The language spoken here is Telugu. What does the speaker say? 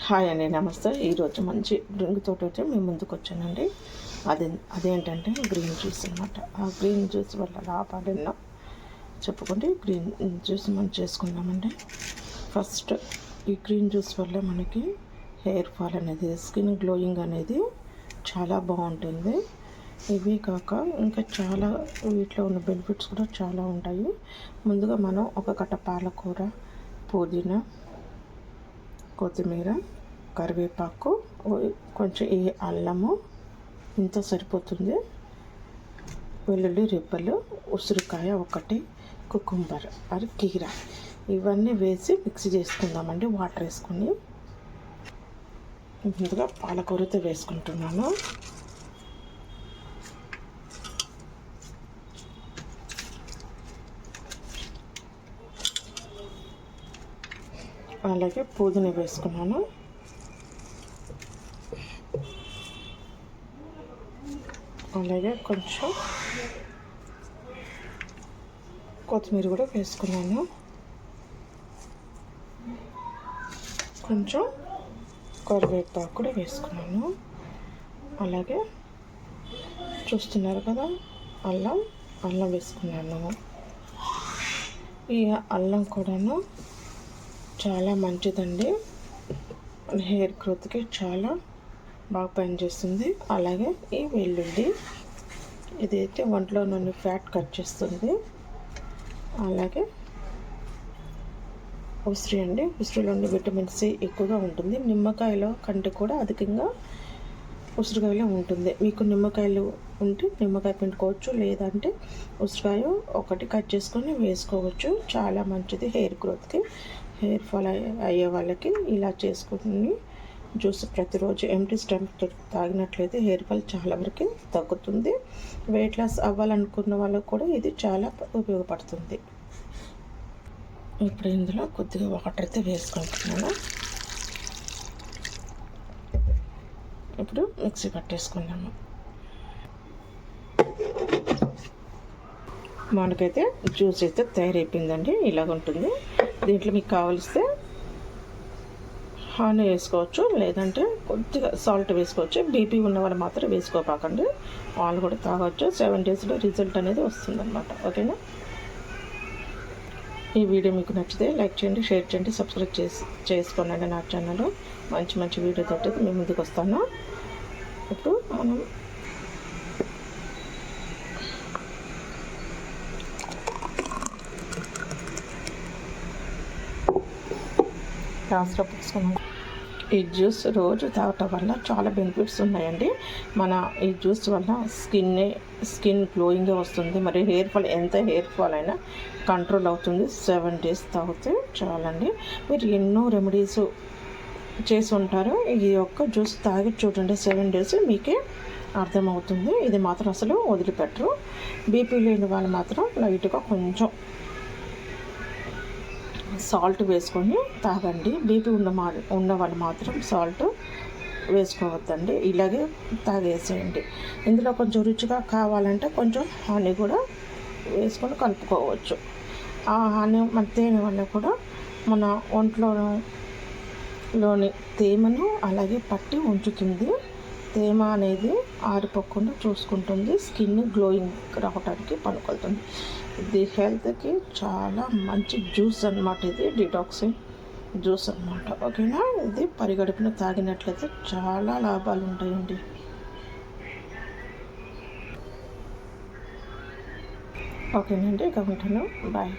హాయ్ అండి, నమస్తే. ఈరోజు మంచి డ్రింక్ తోటి వచ్చి మేము ముందుకు వచ్చానండి. అదేంటంటే గ్రీన్ జ్యూస్ అనమాట. ఆ గ్రీన్ జ్యూస్ వల్ల లాభాలు ఎన్నో చెప్పుకుంటే గ్రీన్ జ్యూస్ మనం చేసుకుందామండి. ఫస్ట్ ఈ గ్రీన్ జ్యూస్ వల్ల మనకి హెయిర్ ఫాల్ అనేది, స్కిన్ గ్లోయింగ్ అనేది చాలా బాగుంటుంది. ఇవి కాక ఇంకా చాలా వీటిలో ఉన్న బెనిఫిట్స్ కూడా చాలా ఉంటాయి. ముందుగా మనం ఒక కట్ట పాలకూర, పుదీనా, కొత్తిమీర, కరివేపాకు, కొంచెం ఈ అల్లము ఇంత సరిపోతుంది. వెల్లుల్లి రెబ్బలు, ఉసిరికాయ ఒకటి, కుకుంబర్ అది కీర, ఇవన్నీ వేసి మిక్సీ చేసుకుందామండి. వాటర్ వేసుకొని ముందుగా పాలకూరతో వేసుకుంటున్నాను. అలాగే పుదీనా వేసుకున్నాను. అలాగే కొంచెం కొత్తిమీర కూడా వేసుకున్నాను. కొంచెం కరివేపాకు కూడా వేసుకున్నాను. అలాగే చూస్తున్నారు కదా, అల్లం వేసుకున్నాను. ఈ అల్లం కూడాను చాలా మంచిదండి, హెయిర్ గ్రోత్కి చాలా బాగా పనిచేస్తుంది. అలాగే ఈ వెల్లుల్లి, ఇదైతే ఒంట్లో నుండి ఫ్యాట్ కట్ చేస్తుంది. అలాగే ఉసిరి అండి, ఉసిరిలో ఉండే విటమిన్ సి ఎక్కువగా ఉంటుంది. నిమ్మకాయలో కంటే కూడా అధికంగా ఉసిరికాయలో ఉంటుంది. మీకు నిమ్మకాయలు ఉంటే నిమ్మకాయ పిండుకోవచ్చు, లేదంటే ఉసిరికాయ ఒకటి కట్ చేసుకొని వేసుకోవచ్చు. చాలా మంచిది హెయిర్ గ్రోత్కి. హెయిర్ ఫాల్ అయ్యే వాళ్ళకి ఇలా చేసుకుని జ్యూస్ ప్రతిరోజు ఎంటీ స్టమక్తో తాగినట్లయితే హెయిర్ ఫాల్ చాలా వరకు తగ్గుతుంది. వెయిట్ లాస్ అవ్వాలనుకున్న వాళ్ళకు కూడా ఇది చాలా ఉపయోగపడుతుంది. ఇప్పుడు ఇందులో కొద్దిగా వాటర్ అయితే వేసుకుంటున్నాను. ఇప్పుడు మిక్సీ పట్టేసుకున్నాము. మనకైతే జ్యూస్ అయితే తయారైపోయిందండి. ఇలాగ ఉంటుంది. దీంట్లో మీకు కావలిస్తే హనీ వేసుకోవచ్చు, లేదంటే కొద్దిగా సాల్ట్ వేసుకోవచ్చు. బీపీ ఉన్న వాళ్ళు మాత్రం వేసుకోపాకండి, వాళ్ళు కూడా తాగొచ్చు. 7 డేస్లో రిజల్ట్ అనేది వస్తుందన్నమాట. ఓకేనా? ఈ వీడియో మీకు నచ్చితే లైక్ చేయండి, షేర్ చేయండి, సబ్స్క్రైబ్ చేసుకోండి. నా ఛానల్ మంచి మంచి వీడియోతో మేము ముందుకు వస్తాను. ఇప్పుడు మనం గ్లాస్లో పోసుకున్నాం. ఈ జ్యూస్ రోజు తాగటం వల్ల చాలా బెనిఫిట్స్ ఉన్నాయండి. మన ఈ జ్యూస్ వల్ల స్కిన్ గ్లోయింగ్గా వస్తుంది. మరి హెయిర్ ఫాల్ అయినా కంట్రోల్ అవుతుంది. 7 డేస్ తాగితే చాలండి. మీరు ఎన్నో రెమెడీస్ చేసి ఉంటారు, ఈ యొక్క జ్యూస్ తాగి చూడండి. 7 డేస్ మీకే అర్థమవుతుంది. ఇది మాత్రం అసలు వదిలిపెట్టరు. బీపీ లేని వాళ్ళు మాత్రం లైట్గా కొంచెం సాల్ట్ వేసుకొని తాగండి. బీపీ ఉన్న వాళ్ళు మాత్రం సాల్ట్ వేసుకోవద్దండి, ఇలాగే తాగేసేయండి. ఇందులో కొంచెం రుచిగా కావాలంటే కొంచెం హనీ కూడా వేసుకొని కలుపుకోవచ్చు. ఆ హనీ మన తేనె వల్ల కూడా మన ఒంట్లోని తేమను అలాగే పట్టి ఉంచుతుంది. తేమ అనేది ఆరిపోకుండా చూసుకుంటుంది. స్కిన్ గ్లోయింగ్ రావడానికి పనికొస్తుంది. ఇది హెల్త్కి చాలా మంచి జ్యూస్ అన్నమాట. ఇది డిటాక్సింగ్ జ్యూస్ అన్నమాట. ఓకేనా? ఇది పరిగడుపున తాగినట్లయితే చాలా లాభాలు ఉంటాయండి. ఓకేనండి, ఇక ఉంటాను. బాయ్.